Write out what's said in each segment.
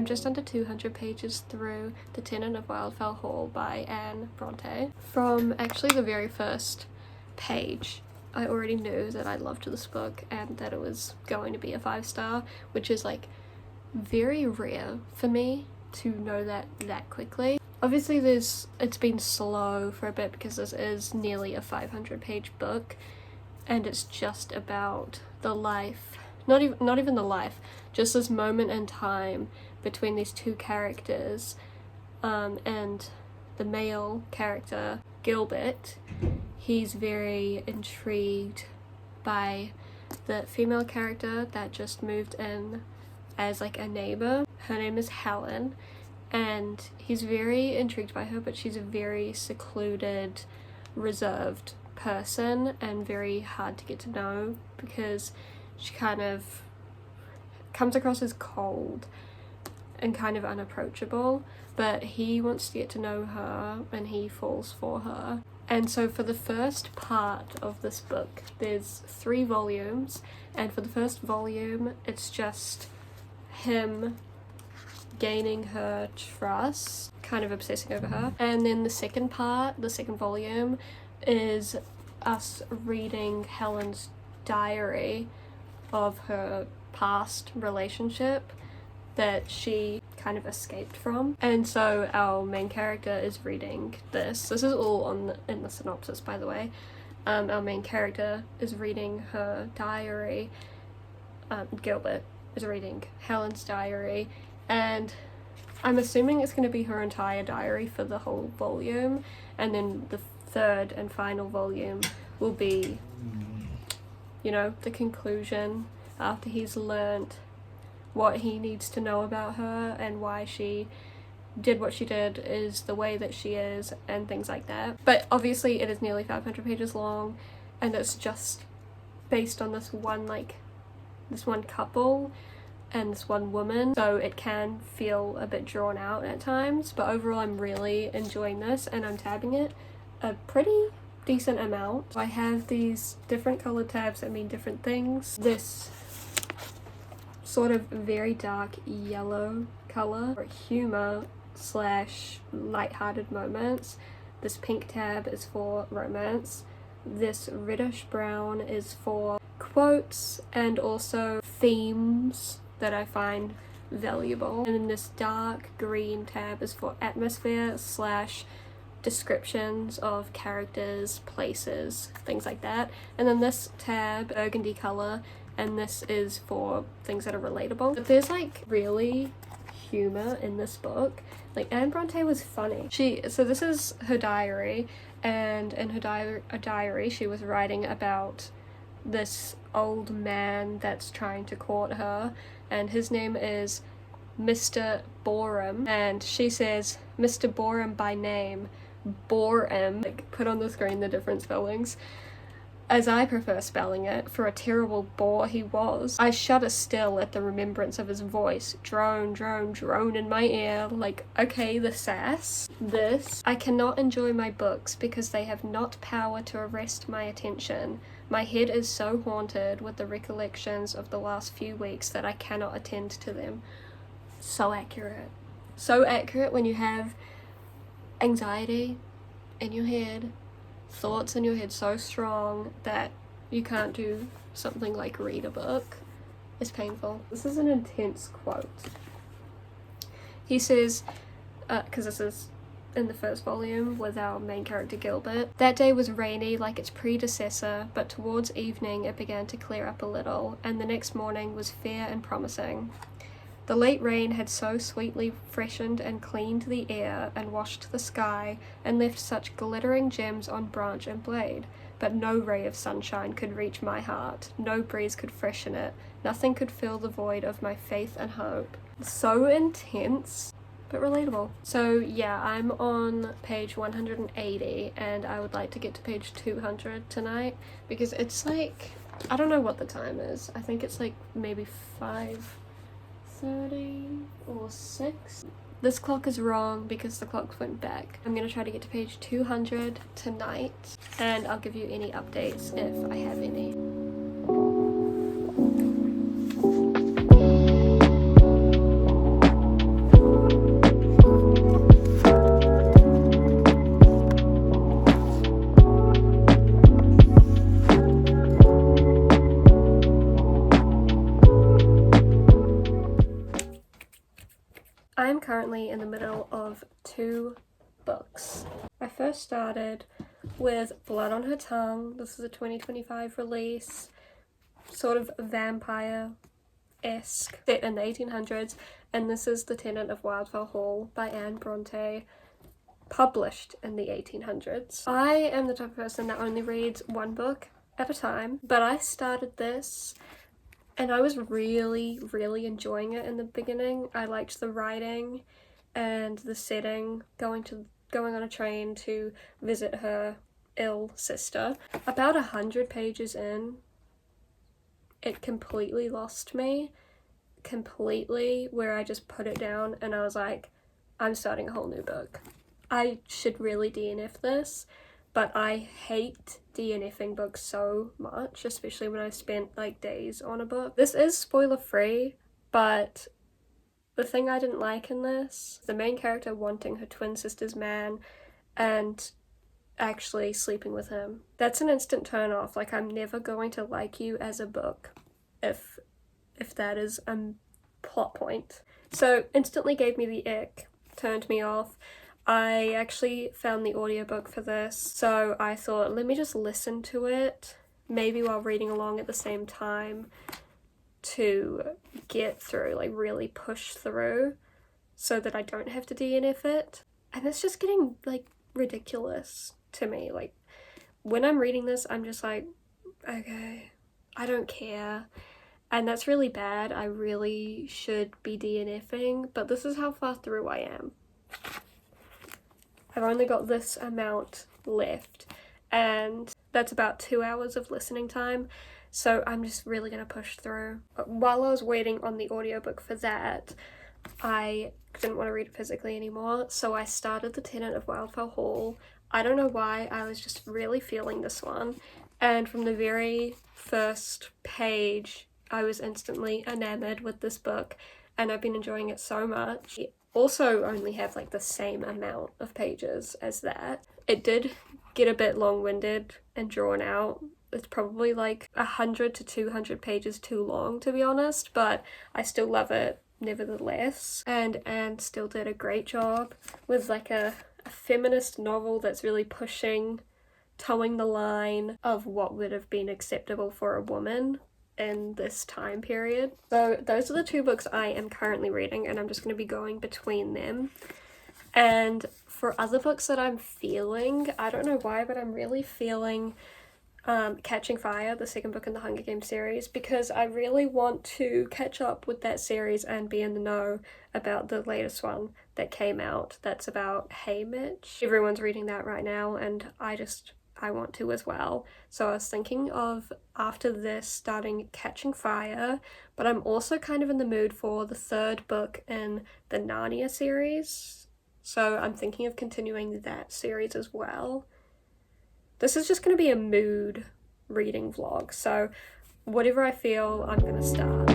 I'm just under 200 pages through The Tenant of Wildfell Hall by Anne Bronte. From actually the very first page, I already knew that I loved this book and that it was going to be a 5-star, which is like very rare for me to know that quickly. Obviously it's been slow for a bit because this is nearly a 500-page book, and it's just about the life, not even the life, just this moment in time between these two characters, and the male character, Gilbert. He's very intrigued by the female character that just moved in as like a neighbor. Her name is Helen, and he's very intrigued by her, but she's a very secluded, reserved person and very hard to get to know because she kind of comes across as cold and kind of unapproachable, but he wants to get to know her and he falls for her. And so for the first part of this book, there's 3 volumes, and for the first volume it's just him gaining her trust, kind of obsessing over her. And then the second part, the second volume, is us reading Helen's diary of her past relationship that she kind of escaped from. And so our main character is reading this. This is all in the synopsis, by the way. Our main character is reading her diary. Gilbert is reading Helen's diary, and I'm assuming it's going to be her entire diary for the whole volume, and then the third and final volume will be, you know, the conclusion after he's learnt what he needs to know about her and why she did what she did, is the way that she is, and things like that. But obviously it is nearly 500 pages long, and it's just based on this one couple and this one woman, so it can feel a bit drawn out at times, but overall I'm really enjoying this, and I'm tabbing it a pretty decent amount. I have these different colored tabs that mean different things. This sort of very dark yellow color for humor / light-hearted moments. This pink tab is for romance. This reddish brown is for quotes and also themes that I find valuable. And then this dark green tab is for atmosphere / descriptions of characters, places, things like that. And then this tab, burgundy color, and this is for things that are relatable. But there's like really humor in this book. Like, Anne Bronte was funny. So this is her diary, and in her diary she was writing about this old man that's trying to court her, and his name is Mr. Borum, and she says, Mr. Borum by name, bore him. Like, put on the screen the different spellings, as I prefer spelling it, for a terrible bore he was. I shudder still at the remembrance of his voice, drone, drone, drone in my ear. Like, okay, the sass. This, I cannot enjoy my books because they have not power to arrest my attention. My head is so haunted with the recollections of the last few weeks that I cannot attend to them. So accurate. So accurate when you have anxiety in your head, thoughts in your head so strong that you can't do something like read a book. It's painful. This is an intense quote. He says, because this is in the first volume with our main character Gilbert, that day was rainy like its predecessor, but towards evening it began to clear up a little, and the next morning was fair and promising. The late rain had so sweetly freshened and cleaned the air and washed the sky and left such glittering gems on branch and blade, but no ray of sunshine could reach my heart, no breeze could freshen it, nothing could fill the void of my faith and hope. So intense, but relatable. So yeah, I'm on page 180 and I would like to get to page 200 tonight, because it's like, I don't know what the time is. I think it's like maybe 5:30 or 6. This clock is wrong because the clock went back. I'm gonna try to get to page 200 tonight, and I'll give you any updates if I have any. I'm currently in the middle of 2 books. I first started with Blood on Her Tongue. This is a 2025 release, sort of vampire-esque, set in the 1800s, and this is The Tenant of Wildfell Hall by Anne Bronte, published in the 1800s. I am the type of person that only reads one book at a time, but I started this and I was really enjoying it in the beginning. I liked the writing and the setting, going on a train to visit her ill sister. About 100 pages in, it completely lost me. Completely, where I just put it down and I was like, I'm starting a whole new book. I should really DNF this, but I hate DNFing books so much, especially when I spent like days on a book. This is spoiler free, but the thing I didn't like in this, the main character wanting her twin sister's man and actually sleeping with him. That's an instant turn off. Like, I'm never going to like you as a book if that is a plot point. So instantly gave me the ick, turned me off. I actually found the audiobook for this, so I thought, let me just listen to it, maybe while reading along at the same time, to get through, like really push through, so that I don't have to DNF it. And it's just getting like ridiculous to me. Like, when I'm reading this, I'm just like, okay, I don't care. And that's really bad. I really should be DNFing, but this is how far through I am. I've only got this amount left, and that's about 2 hours of listening time, so I'm just really gonna push through. While I was waiting on the audiobook for that, I didn't want to read it physically anymore, so I started The Tenant of Wildfell Hall. I don't know why, I was just really feeling this one, and from the very first page, I was instantly enamored with this book, and I've been enjoying it so much. Also only have like the same amount of pages as that. It did get a bit long-winded and drawn out. It's probably like 100 to 200 pages too long, to be honest, but I still love it nevertheless. And Anne still did a great job with like a feminist novel that's really towing the line of what would have been acceptable for a woman in this time period. So those are the 2 books I am currently reading, and I'm just going to be going between them. And for other books that I'm feeling, I don't know why, but I'm really feeling Catching Fire, the second book in the Hunger Games series, because I really want to catch up with that series and be in the know about the latest one that came out that's about Haymitch. Everyone's reading that right now, and I want to as well. So I was thinking of, after this, starting Catching Fire, but I'm also kind of in the mood for the 3rd book in the Narnia series. So I'm thinking of continuing that series as well. This is just going to be a mood reading vlog, so whatever I feel, I'm going to start.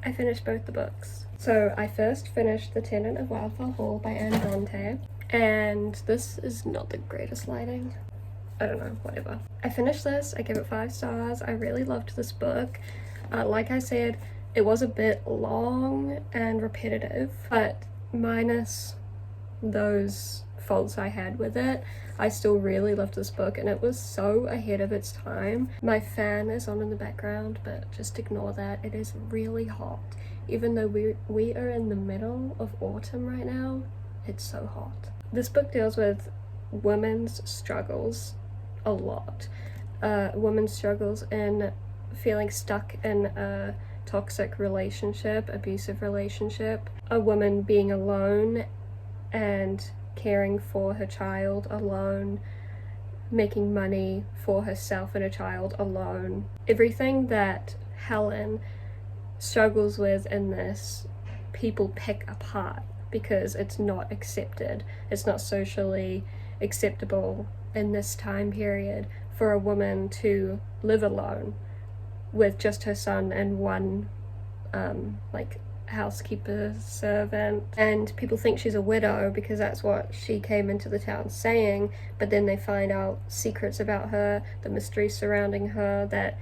I finished both the books. So I first finished The Tenant of Wildfell Hall by Anne Bronte, and this is not the greatest lighting. I don't know, whatever. I finished this, I gave it 5 stars. I really loved this book. Like I said, it was a bit long and repetitive, but minus those faults I had with it, I still really loved this book, and it was so ahead of its time. My fan is on in the background, but just ignore that. It is really hot. Even though we are in the middle of autumn right now, it's so hot. This book deals with women's struggles a lot. Women's struggles in feeling stuck in a toxic relationship, abusive relationship, a woman being alone and caring for her child alone, making money for herself and her child alone. Everything that Helen struggles with in this, people pick apart because it's not accepted. It's not socially acceptable in this time period for a woman to live alone with just her son and one like housekeeper servant, and people think she's a widow because that's what she came into the town saying, but then they find out secrets about her, the mystery surrounding her, that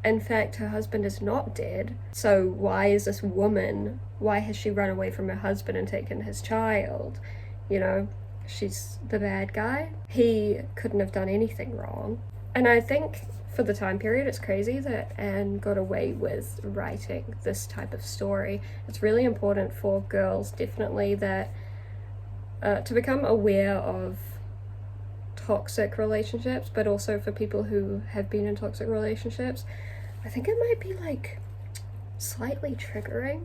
in fact her husband is not dead. So why is this woman, why has she run away from her husband and taken his child? You know, she's the bad guy. He couldn't have done anything wrong. And I think for the time period, it's crazy that Anne got away with writing this type of story. It's really important for girls, definitely, that to become aware of toxic relationships, but also for people who have been in toxic relationships. I think it might be like slightly triggering,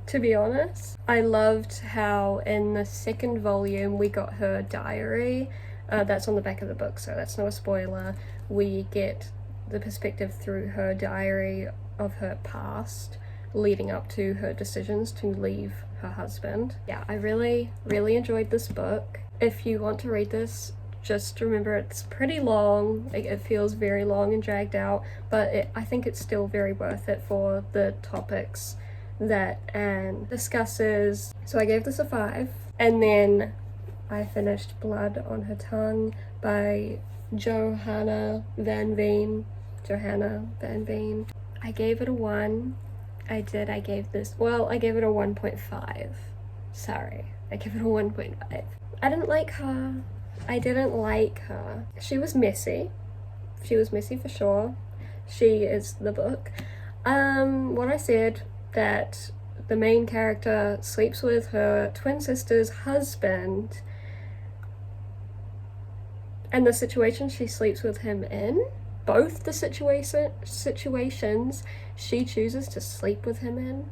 to be honest. I loved how in the second volume we got her diary. That's on the back of the book, so that's no a spoiler. We get the perspective through her diary of her past leading up to her decisions to leave her husband. Yeah, I really enjoyed this book. If you want to read this, just remember it's pretty long. It feels very long and dragged out, but I think it's still very worth it for the topics that Anne discusses. So I gave this a 5, and then I finished Blood on Her Tongue by Johanna Van Veen. I gave it a 1. I gave it a 1.5. Sorry, I gave it a 1.5. I didn't like her. She was messy. She was messy for sure. She is the book. What I said, that the main character sleeps with her twin sister's husband, and the situation she sleeps with him in, both the situations she chooses to sleep with him in,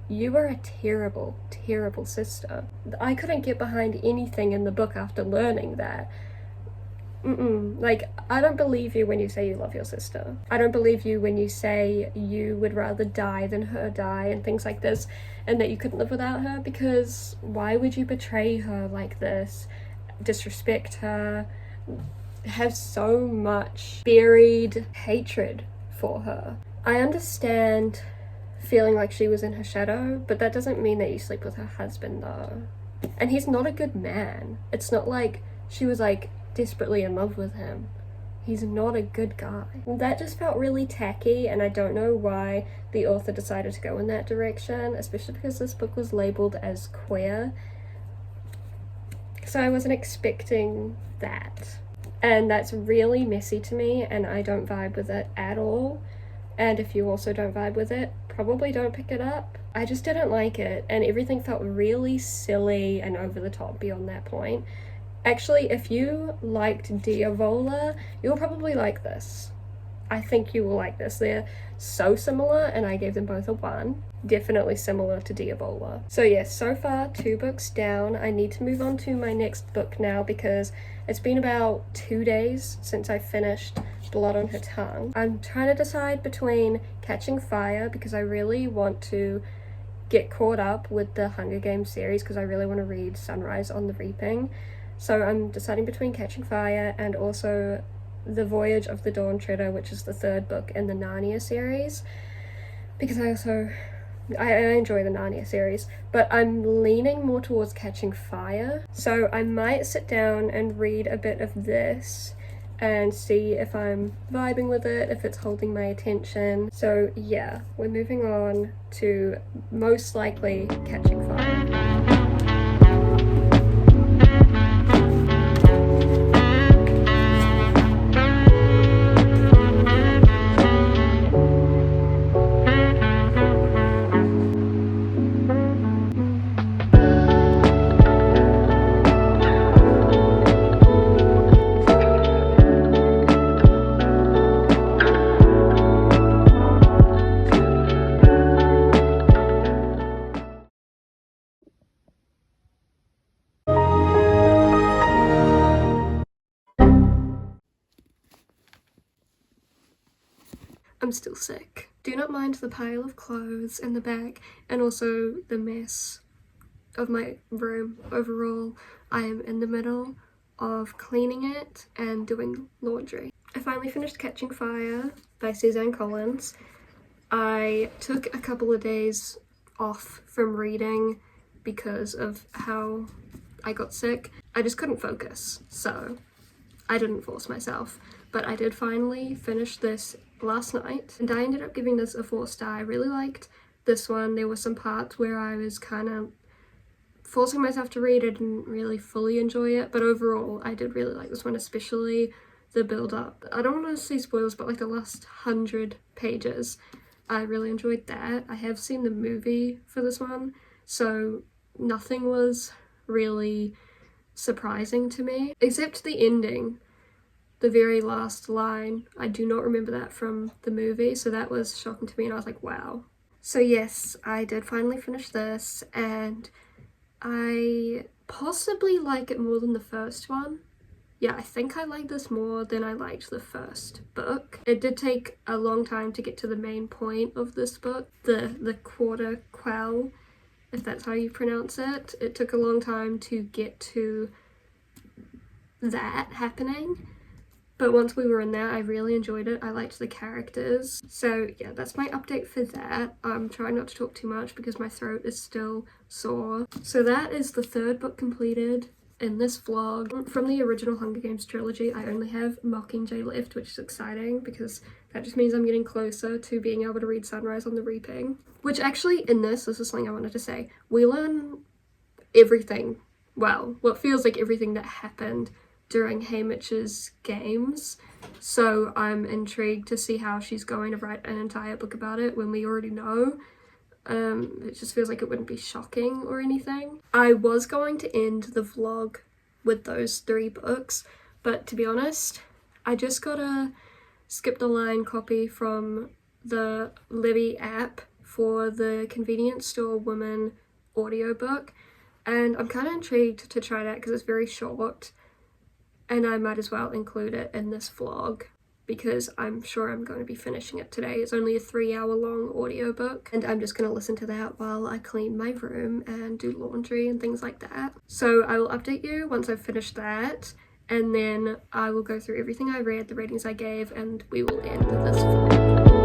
you are a terrible, terrible sister. I couldn't get behind anything in the book after learning that. Like, I don't believe you when you say you love your sister. I don't believe you when you say you would rather die than her die and things like this, and that you couldn't live without her, because why would you betray her like this, disrespect her, have so much buried hatred for her? I understand feeling like she was in her shadow, but that doesn't mean that you sleep with her husband though. And he's not a good man. It's not like she was like desperately in love with him. He's not a good guy. That just felt really tacky, and I don't know why the author decided to go in that direction, especially because this book was labeled as queer. So I wasn't expecting that. And that's really messy to me, and I don't vibe with it at all. And if you also don't vibe with it, probably don't pick it up. I just didn't like it, and everything felt really silly and over the top beyond that point. Actually, if you liked Diavola, you'll probably like this. I think you will like this. They're so similar, and I gave them both a 1. Definitely similar to Diavola. So yes, so far 2 books down. I need to move on to my next book now because it's been about 2 days since I finished Blood on Her Tongue. I'm trying to decide between Catching Fire, because I really want to get caught up with the Hunger Games series, because I really want to read Sunrise on the Reaping. So I'm deciding between Catching Fire and also The Voyage of the Dawn Treader, which is the 3rd book in the Narnia series, because I enjoy the Narnia series, but I'm leaning more towards Catching Fire. So I might sit down and read a bit of this and see if I'm vibing with it, if it's holding my attention. So yeah, we're moving on to most likely Catching Fire. I'm still sick. Do not mind the pile of clothes in the back and also the mess of my room overall. I am in the middle of cleaning it and doing laundry. I finally finished Catching Fire by Suzanne Collins. I took a couple of days off from reading because of how I got sick. I just couldn't focus, so I didn't force myself. But I did finally finish this last night, and I ended up giving this a 4-star. I really liked this one. There were some parts where I was kind of forcing myself to read. I didn't really fully enjoy it, but overall I did really like this one, especially the build-up. I don't want to say spoilers, but like the last 100 pages, I really enjoyed that. I have seen the movie for this one, so nothing was really surprising to me, except the ending. The very last line, I do not remember that from the movie, so that was shocking to me and I was like, wow. So yes, I did finally finish this, and I possibly like it more than the first one. Yeah, I think I like this more than I liked the first book. It did take a long time to get to the main point of this book, the quarter quell, if that's how you pronounce it. It took a long time to get to that happening. But once we were in there, I really enjoyed it. I liked the characters. So yeah, that's my update for that. I'm trying not to talk too much because my throat is still sore. So that is the 3rd book completed in this vlog. From the original Hunger Games trilogy, I only have Mockingjay left, which is exciting because that just means I'm getting closer to being able to read Sunrise on the Reaping. Which actually, in this is something I wanted to say. We learn everything, well, what feels like everything that happened during Haymitch's games, so I'm intrigued to see how she's going to write an entire book about it when we already know. It just feels like it wouldn't be shocking or anything. I was going to end the vlog with those 3 books, but to be honest, I just got a skip the line copy from the Libby app for the Convenience Store Woman audiobook, and I'm kind of intrigued to try that because it's very short. And I might as well include it in this vlog because I'm sure I'm going to be finishing it today. It's only a 3-hour long audiobook, and I'm just going to listen to that while I clean my room and do laundry and things like that. So I will update you once I've finished that, and then I will go through everything I read, the ratings I gave, and we will end this vlog.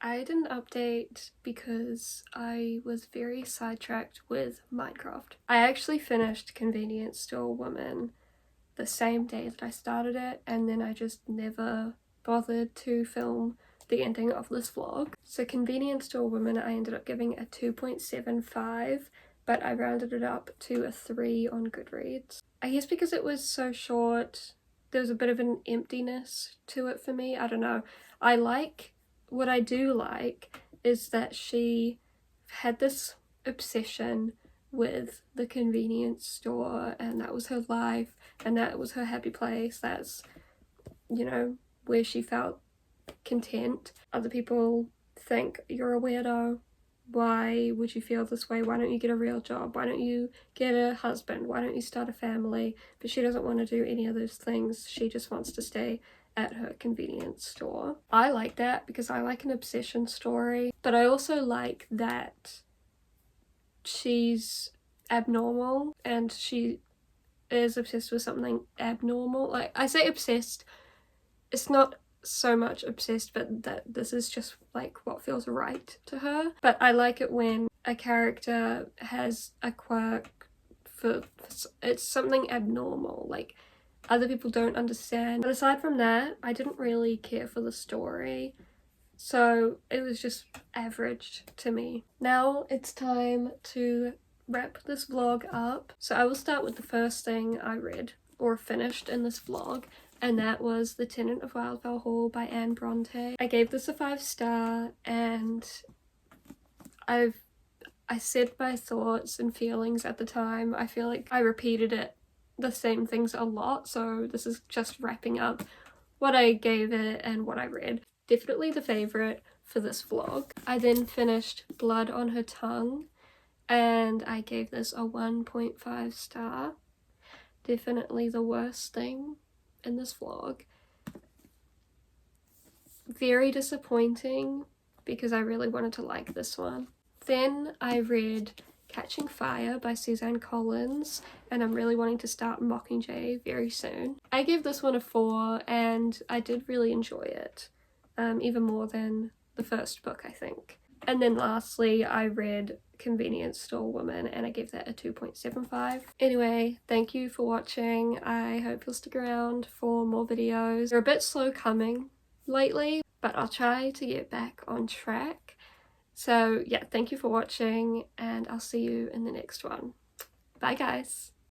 I didn't update because I was very sidetracked with Minecraft. I actually finished Convenience Store Woman the same day that I started it, and then I just never bothered to film the ending of this vlog. So Convenience Store Woman I ended up giving a 2.75, but I rounded it up to a 3 on Goodreads. I guess because it was so short, there was a bit of an emptiness to it for me. I don't know. What I do like is that she had this obsession with the convenience store, and that was her life, and that was her happy place. That's, you know, where she felt content. Other people think you're a weirdo. Why would you feel this way? Why don't you get a real job? Why don't you get a husband? Why don't you start a family? But she doesn't want to do any of those things. She just wants to stay at her convenience store. I like that because I like an obsession story, but I also like that she's abnormal and she is obsessed with something abnormal. Like, I say obsessed, it's not so much obsessed, but that this is just like what feels right to her. But I like it when a character has a quirk for it's something abnormal, like other people don't understand. But aside from that, I didn't really care for the story, so it was just average to me. Now it's time to wrap this vlog up. So I will start with the first thing I read or finished in this vlog, and that was The Tenant of Wildfell Hall by Anne Bronte. I gave this a 5-star, and I said my thoughts and feelings at the time. I feel like I repeated the same things a lot, so this is just wrapping up what I gave it and what I read. Definitely the favourite for this vlog. I then finished Blood on Her Tongue, and I gave this a 1.5 star. Definitely the worst thing in this vlog. Very disappointing because I really wanted to like this one. Then I read Catching Fire by Suzanne Collins, and I'm really wanting to start Mockingjay very soon. I gave this one a 4 and I did really enjoy it, even more than the first book, I think. And then lastly, I read Convenience Store Woman and I gave that a 2.75. Anyway, thank you for watching. I hope you'll stick around for more videos. They're a bit slow coming lately, but I'll try to get back on track. So yeah, thank you for watching and I'll see you in the next one. Bye guys!